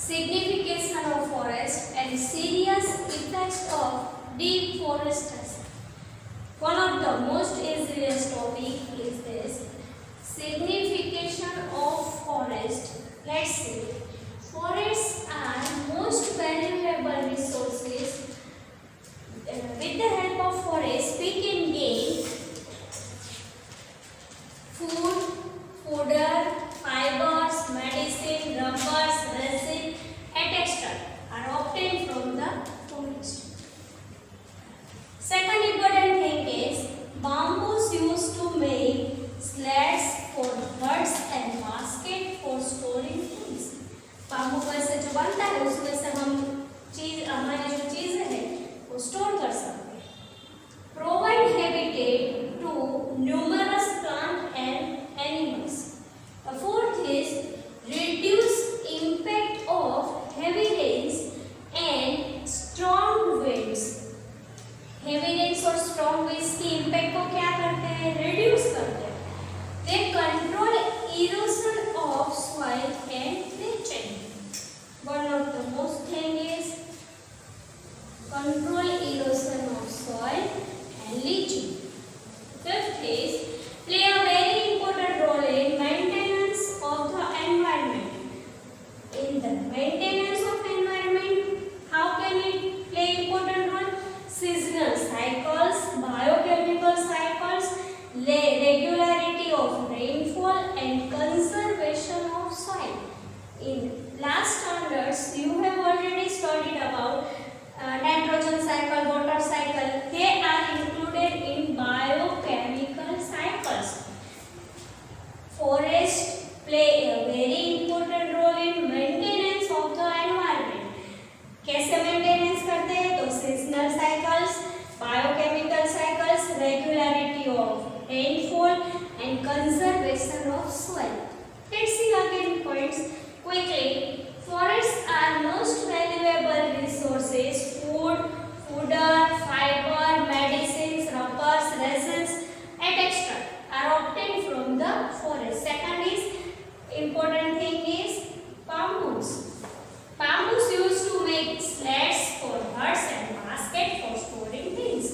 signification of forest and serious effects of deforestation. One of the most easiest topic is this signification of forest. Let's see. Forests are most valuable resources. With the help of forests, we can gain food, fodder, fibers, medicine, rubbers, resin, etc. are obtained from the forest. Second important thing is bamboos used to make sleds for huts and basket for storing things. Bamboo से जो बनता है उसमें से हम हमारी जो चीजें हैं वो स्टोर कर सकते हैं. Provide habitat to numerous plant and animals. The fourth is reduce impact of heavy rains and strong winds. Heavy rains और strong winds की impact को क्या करते हैं? Reduce करते हैं. They control erosion of soil and leaching. One of the most thing is control erosion of soil and leaching. Fifth is play a very important role in maintenance of the environment. In the maintenance of environment, how can it play important role? Seasonal cycles, biochemical cycles, regularity of rainfall and conservation of soil. In last standards, you have already studied about nitrogen cycle, water cycle. They are included in biochemical cycles. Forests play a very important role in maintenance of the environment. कैसे maintenance करते हैं? तो seasonal cycles, biochemical cycles, regularity of rainfall and conservation of soil. Let's see again points quickly. Forests are most valuable resources. Food, fodder, fiber, medicines, rubbers, resins, etc. are obtained from the forest. Second is important thing is bamboos. Bamboos used to make sleds for huts and baskets for storing things.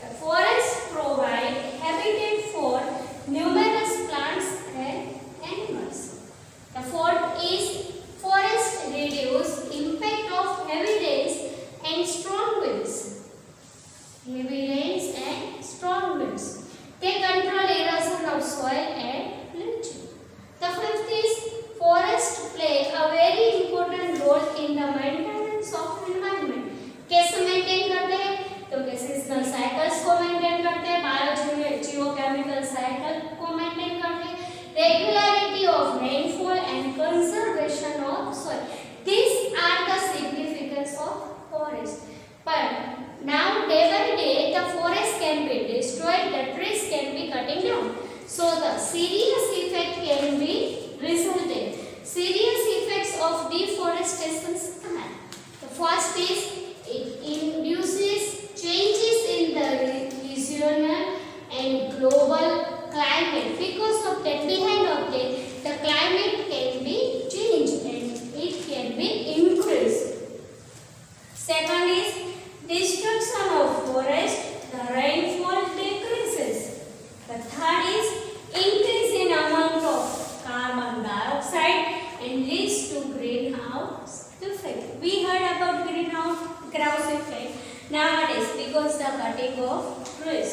The forests provide habitat for numerous plants and animals. The fourth is forests reduce impact of heavy rains and strong winds. Heavy rains and strong winds. They control erosion of soil and leaching. The fifth is forests play a very important role in the maintenance of environment. कैसे maintain करते हैं? तो seasonal cycles को maintain करते हैं, biogeochemical cycle को maintain करते हैं, regularity of rainfall and conservation of soil. These are the significance of forest. But now day by day the forest can be destroyed, the trees can be cutting down. So the serious effect can be resulted. Serious effects of deforestation are: the first is it induces changes in the regional and global climate. Because of that, behind of that, the climate can be changed and it can be increased. Second is destruction of forest, the rainfall decreases. The third is increase in amount of carbon dioxide and leads to greenhouse effect. We heard about greenhouse effect nowadays because the cutting of trees.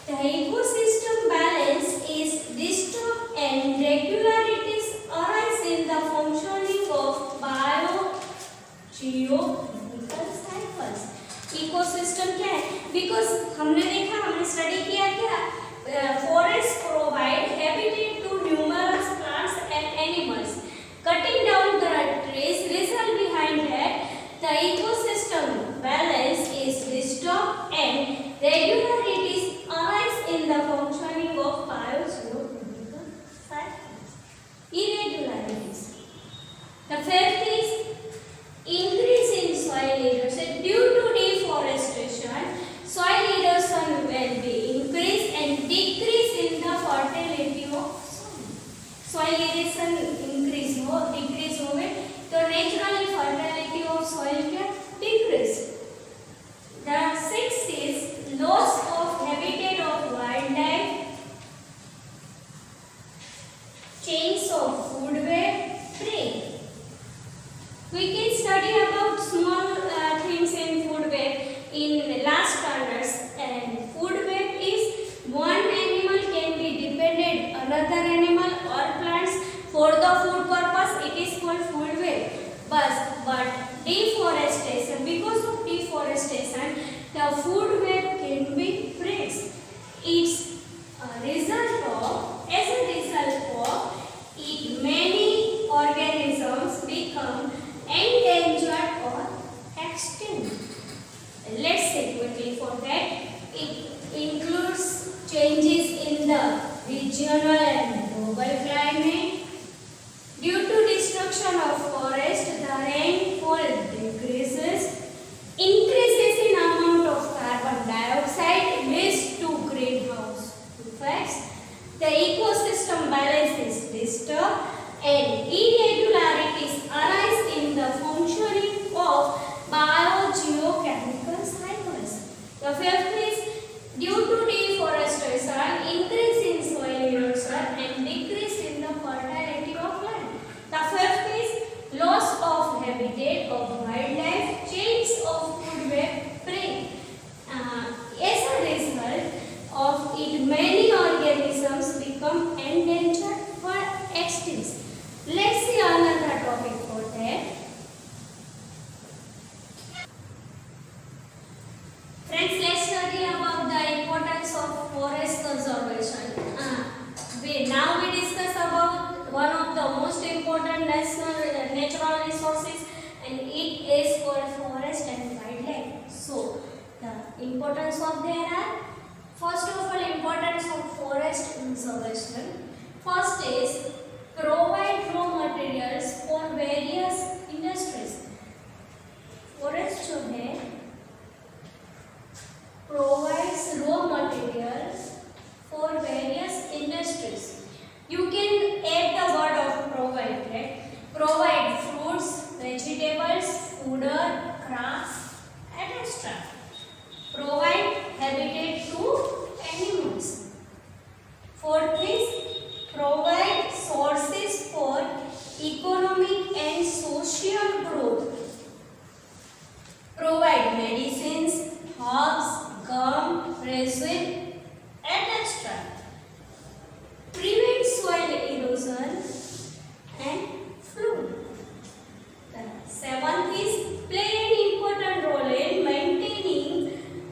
The ecosystem balance is disturbed and regularities arise in the functioning of biogeochemical cycles. Ecosystem क्या है? Because हमने study किया क्या? Forests provide habitat to numerous plants and animals. Cutting down the trees result behind that the ecosystem balance is disturbed and regularities arise in the functioning of biogeochemical cycles. Irregularities. The fifth is increase in soil erosion. Due to deforestation, soil erosion will be increased and decrease can study about small things in food web in last learners. And food web is one animal can be dependent another animal or plants for the food purpose. It is called food web. But deforestation, because of deforestation, the food web can be breaks. It's as a result of it, many organisms become endangered or extinct. Let's say quickly for that. It includes changes in the regional and global climate. Due to destruction of forest, the rainfall decreases. Increases in amount of carbon dioxide leads to greenhouse effects. The ecosystem balance is disturbed and irregularities arise in the functioning of biogeochemical cycles. The fifth is due to deforestation, increase in soil erosion and decrease in the fertility of land. The fifth is loss of habitat of wildlife, change of food web prey. As a result of it, many organisms become endangered or extinct. Let's see another topic for that. Friends, let's study about the importance of forest conservation. Now we discuss about one of the most important natural resources, and it is called forest and wildlife. So, the importance of there are, first of all, importance of forest conservation. First is provide raw materials for various industries. Forest जो है provides raw materials for various industries. You can add the word of provide, right? Provide fruits, vegetables, fodder, crafts, etc. Provide habitat to animals. Fourth is provide sources for economic and social growth. Provide medicines, herbs, gum, resin, etc. Prevent soil erosion and flood. The seventh is play an important role in maintaining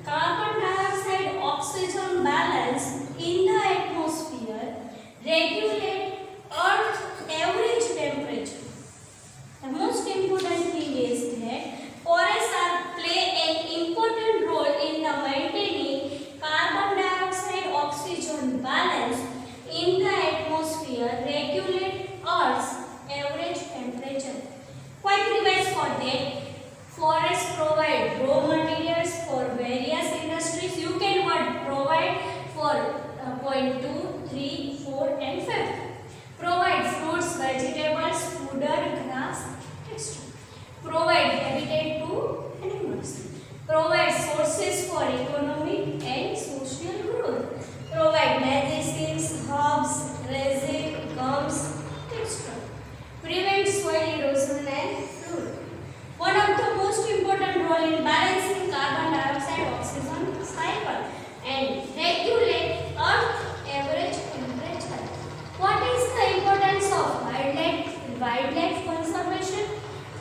carbon dioxide oxygen balance in the atmosphere, regulate Earth's average temperature. The most important thing is that forests play an important role in the maintaining carbon dioxide oxygen balance in the atmosphere, regulate Earth's average temperature. Quick revise for that. Forests provide raw materials for various industries. You can provide for point 2, 3, 4 and 5. Provide fruits, vegetables, fodder, grass, etc. Provide habitat to animals. Provide sources for economic and social growth. Provide medicines, herbs, resin, gums, etc. Prevent soil erosion and flood. One of the most important role in balancing carbon dioxide oxygen cycle and regulate Earth average temperature. What is the importance of wildlife conservation?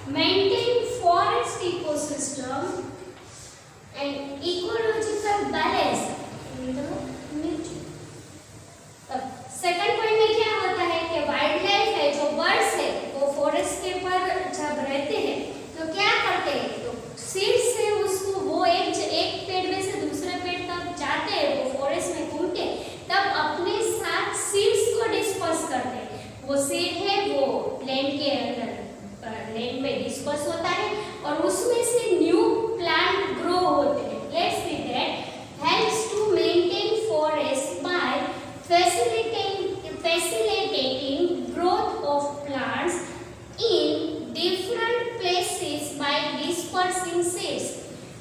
Maintain forest ecosystem and ecological balance in the nature. Second point में क्या होता है कि wild life है, जो birds है वो forest के पर जब रहते हैं तो क्या करते हैं, तो सीड से उसको वो एक पेड़ में से दूसरे पेड़ तक जाते हैं, वो फॉरेस्ट में घूमते हैं, तब अपने साथ सीड्स को डिस्पर्स करते हैं. वो सीड है वो लैंड के अंदर लैंड में डिस्पर्स होता है और उसमें से न्यू प्लांट ग्रो होते हैं. Let's see that helps to maintain forest by facilitating growth of plants in different places by dispersing seeds.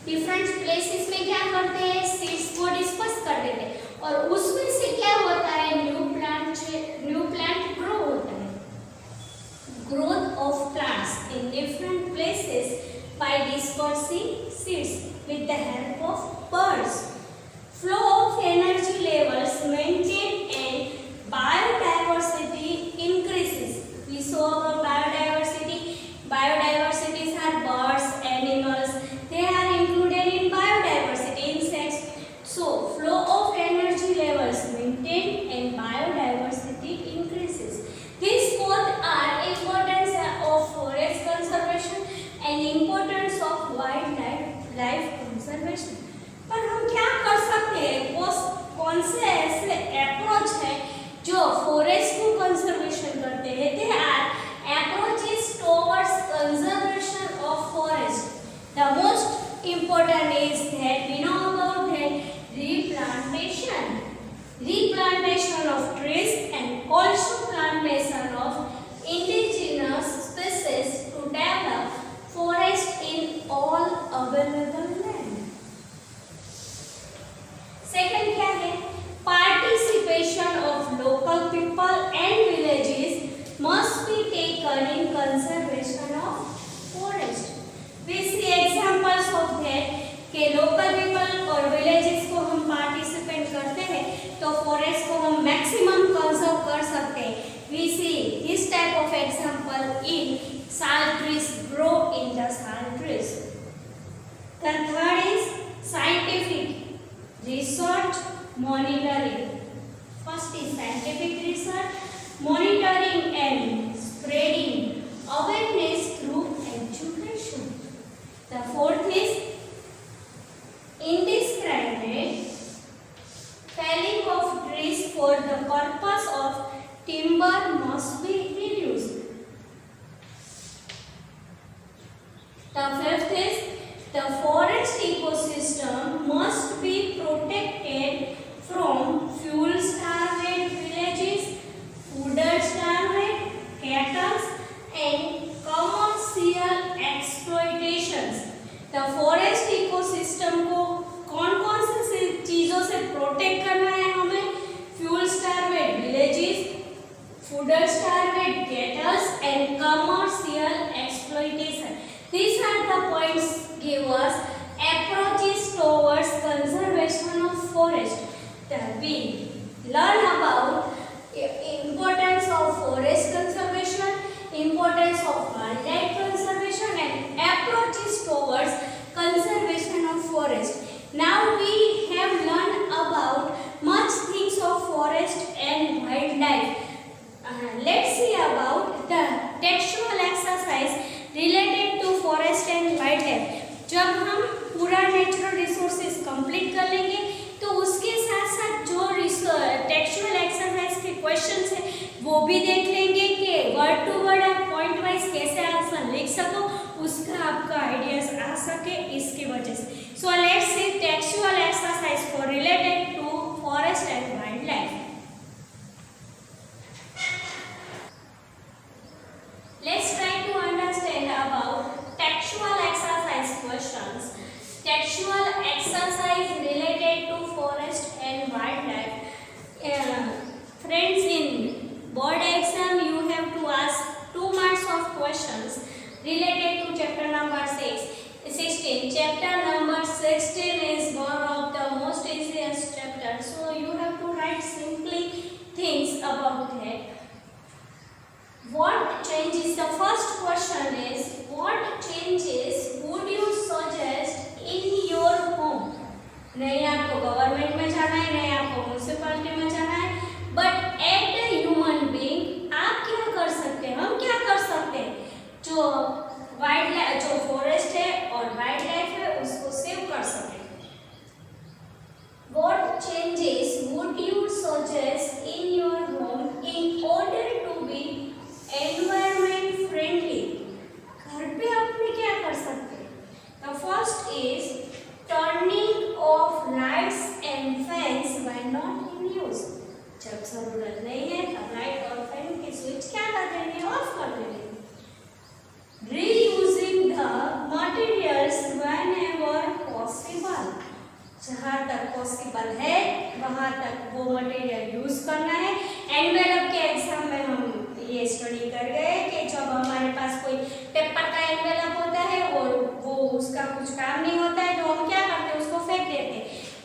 Different places में क्या करते हैं, seeds को disperse कर देते हैं और उसमें से क्या होता है, न्यू प्लांट ग्रो होता है. Growth of plants in different places by dispersing seeds with the help of birds. Flow of energy levels maintain and biodiversity increases. We saw about biodiversity. Biodiversities are birds, animals. They are included in biodiversity, insects. So, flow of energy levels maintain and biodiversity increases. These both are importance of forest conservation and importance of wildlife conservation. पर हम क्या कर सकते हैं? कौन से ऐसे approach है जो फॉरेस्ट को कंजर्वेशन करते हैं? They are approaches towards conservation of forest. The most important is that we know about that replantation of trees and also plantation of indigenous species to develop forest in all available land. Second क्या है? Participation of local people and villages must be taken in conservation of forest. We see examples of that कि local people और villages को हम participate करते हैं तो forest को हम maximum conserve कर सकते हैं. We see this type of example in sal trees grow in the sal trees. The third is scientific research monitoring. First is scientific research monitoring and spreading awareness through education. The fourth is indiscriminate felling of trees for the purpose of timber must be reduced. The fifth is the forest ecosystem must be protected from fuel-starved villages, food-starved cattle, and commercial exploitations. The forest ecosystem को कौन-कौन से चीजों से protect करना है हमें? Fuel-starved villages, food-starved cattle, and commercial exploitation. These are the points give us approaches towards conservation of forest. We learn about importance of forest conservation, importance of wildlife conservation, and approaches towards conservation of forest. Now we have learned about much things of forest and wildlife. Let's see about the textual exercise related to forest and wildlife. जब हम पूरा natural resources complete कर लेंगे तो उसके साथ साथ जो टेक्सचुअल एक्सरसाइज के क्वेश्चंस हैं वो भी देख लेंगे कि वर्ड टू वर्ड आप पॉइंट वाइज कैसे आंसर लिख सको, उसका आपका आइडियाज आ सके इसकी वजह से. So let's see textual exercise for related to forest and wildlife. Let's try to understand about textual exercise questions. Textual exercise related to forest and wildlife. Friends, in board exam you have to ask 2 marks of questions related to chapter number 16. Chapter number 16 is one of the most easiest chapter. So you have to write simply things about that. What changes? The first question is what changes would you suggest in your home? नहीं आपको government में जाना है, नहीं आपको municipality में जाना है, but at the human being आप क्या कर सकते हैं? हम क्या कर सकते हैं? जो फॉरेस्ट है और वाइल्ड लाइफ है उसको सेव कर सकें. What changes would you suggest in your home in order to be environment friendly? घर पे अपने क्या कर सकते हैं? The first is turning off lights and fans when not in use. जब जरूरत नहीं है तब लाइट और फैन की स्विच क्या कर देंगे? ऑफ कर देंगे. Reusing the materials whenever possible. जहाँ तक पॉसिबल है वहाँ तक वो मटेरियल यूज करना है. एनवेलप के एग्जाम में हम ये स्टडी कर गए कि जब हमारे पास कोई पेपर का एनवेलप होता है और वो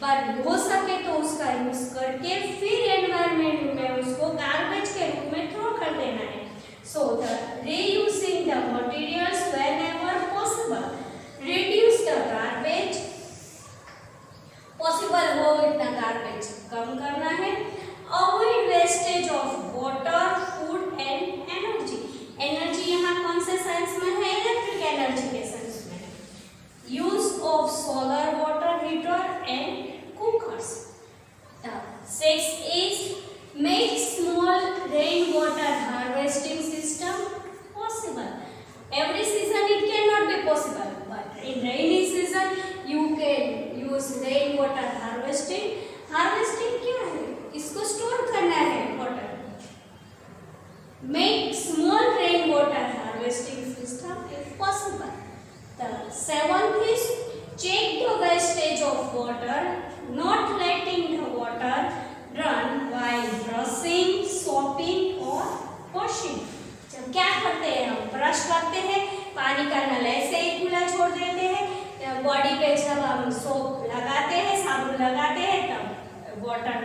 पर हो सके तो उसका यूज करके फिर एनवायरमेंट में उसको गार्बेज के रूप में थ्रो कर देना है. So the reusing the materials whenever possible, reduce the garbage, possible हो इतना गार्बेज कम करना है. Avoid wastage of water, food and energy. Energy यहाँ कौन से सेंस में है? इलेक्ट्रिक एनर्जी के सेंस में है. Use of solar water heater and cookers. The sixth is make small rainwater harvesting system possible. Every season it cannot be possible, but in rainy season you can use rainwater harvesting. Harvesting क्या है? इसको store करना है water. Make small rainwater harvesting system if possible. The seventh is check the wastage of water, not letting the water run while brushing, soaping or washing. जब क्या करते हैं हम ब्रश करते हैं, पानी का नल ऐसे ही खुला छोड़ देते हैं. बॉडी पे जब हम सोप लगाते हैं, साबुन लगाते हैं, तब वाटर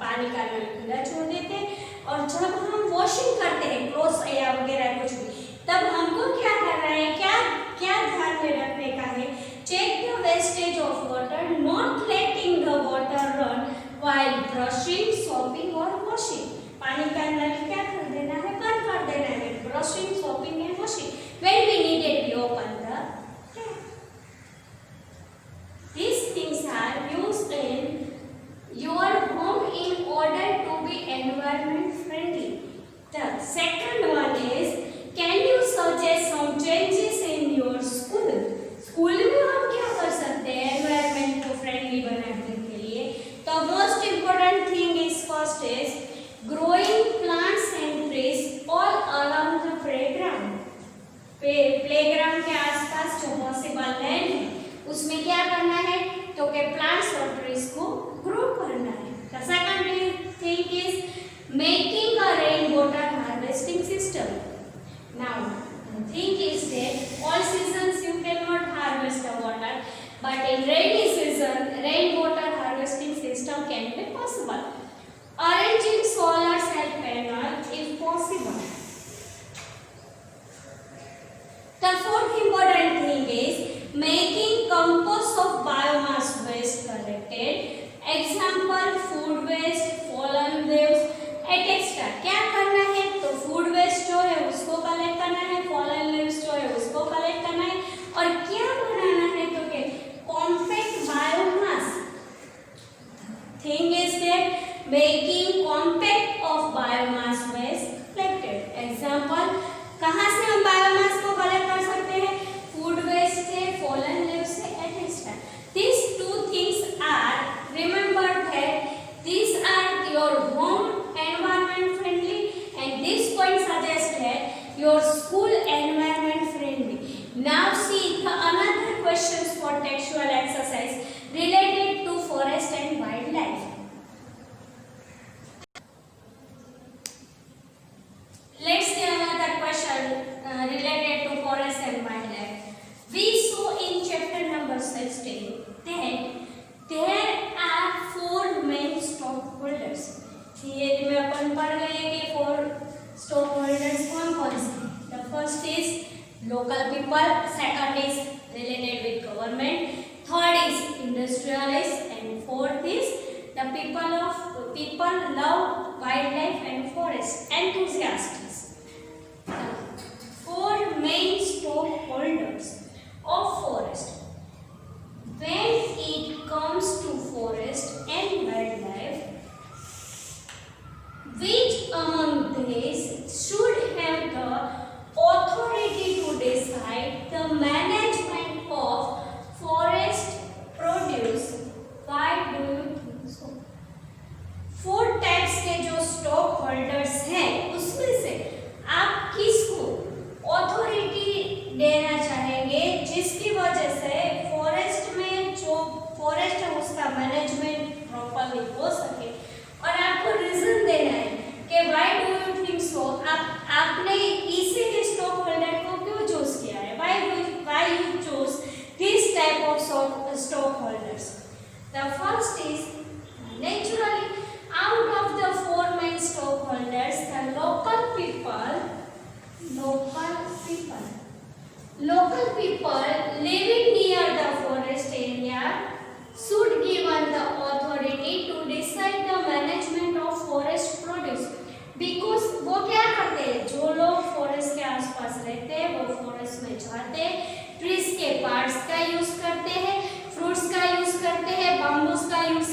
पानी का नल खुला छोड़ देते हैं. और जब हम वॉशिंग करते हैं क्लोथ्स या वगैरह कुछ भी, तब हमको क्या करना है, क्या क्या ध्यान में रखने का है? Check the wastage of water, not letting the water run while brushing, soaping or washing. पानी का नल क्या कर देना है? बंद कर देना है. Brushing, soaping and washing. When we need it, we open the tap. These things are used in your home in order to be environment friendly. The second one is, can you suggest some changes in your school? School में हम क्या कर सकते हैं environment को friendly बनाने के लिए? The most important thing is first is growing plants and trees all along the playground. Playground के आसपास जो पॉसिबल लैंड है उसमें क्या करना है? तो के प्लांट्स और ट्रीज को ग्रो करना है. The second thing is making a rainwater harvesting system. Now the thing is that all seasons you cannot harvest the water, but in rainy season rainwater harvesting system can be possible. Arranging solar cell panel if possible. The fourth important thing is making compost of biomass waste collected. Example food waste, fallen leaves, etc. क्या करना है? तो food waste जो है उसको collect करना है, fallen leaves जो है उसको कलेक्ट करना है, और क्या बनाना है? तो के compact biomass. Thing is that making compact of biomass waste collected. Example कहाँ से हम बायोमास को कलेक्ट कर सकते हैं? फूड वेस्ट से, फॉलन लीव्स से, etc. These two things are, remember that these are your home environment friendly, and this point suggests that your school environment friendly. Now see the another questions for textual exercise related to forest and wildlife. Let's see another question related to forest and wildlife. We saw in chapter number 16 that there are four main stockholders. Theory में अपन पढ़ गए कि four stock holders कौन कौन से. The first is local people, second is related with government, third is industrialist, and fourth is the people love wildlife and forest enthusiasts. Four main stockholders of forest. When it comes to forest and wildlife, which among these should have the authority to decide the management of forest produce? Why do you think so? Four types के जो stock holders हैं उसमें से आप किसको authority देना चाहेंगे जिसकी वजह से फॉरेस्ट में जो फॉरेस्ट है उसका मैनेजमेंट प्रॉपर्ली हो सके? और आपको रीजन देना है कि why do you think so, आपने इसी स्टॉक होल्डर को क्यों चूज किया है? Why you choose this type of stock holders? The first is naturally out of the four main stakeholders, the local people living near the forest area should given the authority to decide the management of forest produce. Because वो क्या करते हैं, जो लोग forest के आसपास रहते हैं वो फॉरेस्ट में जाते हैं, ट्रीज के पार्ट्स का यूज करते हैं, फ्रूट्स का यूज करते हैं, बम्बूस का यूज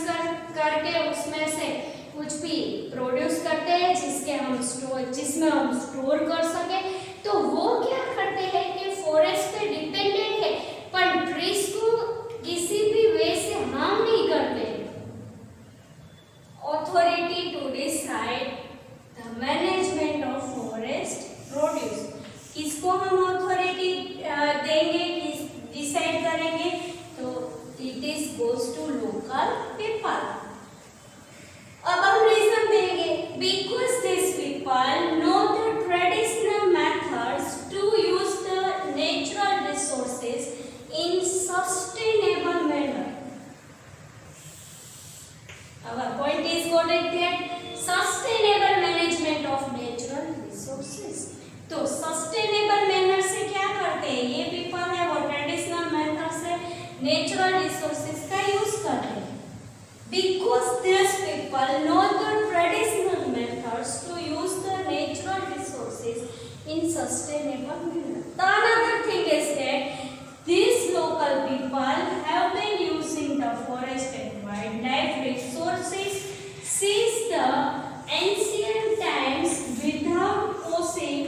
करके उसमें से कुछ भी प्रोड्यूस करते हैं जिसमें हम स्टोर कर सके। तो वो क्या करते हैं कि फॉरेस्ट पे डिपेंडेंट है पर ट्रीज को किसी भी वे से हार्म नहीं करते। Authority to decide the management of forest produce, किसको हम ऑथोरिटी देंगे, डिसाइड करेंगे, तो it is goes to local people. अब हम रीजन देंगे, because this people know the traditional methods to use the natural resources in sustainable manner. Our point is got it that sustainable management of natural resources। तो sustainable manner से क्या करते हैं, ये people है वो ट्रेडिशनल मेथड से natural resources का यूज करते हैं। Because these people know the traditional methods to use the natural resources in sustainable manner. The another thing is that these local people have been using the forest and wildlife resources since the ancient times without causing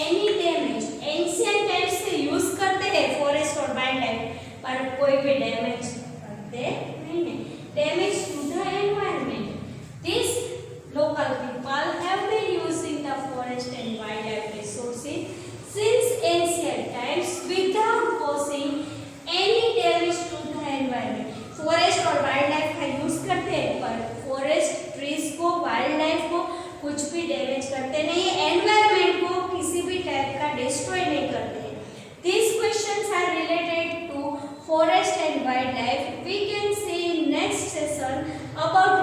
any damage। Ancient times से use करते हैं forest और wildlife पर कोई भी damage करते नहीं है, damage to the environment। These local people have been using the forest and wildlife resources since ancient times without causing any damage to the environment। Forest और वाइल्ड लाइफ का use करते हैं पर फॉरेस्ट ट्रीज को wild life को कुछ भी damage करते नहीं है, एनवायरनमेंट को किसी भी टाइप का डिस्ट्रॉय नहीं करते हैं। These questions are related to forest and wildlife. We can see in next session about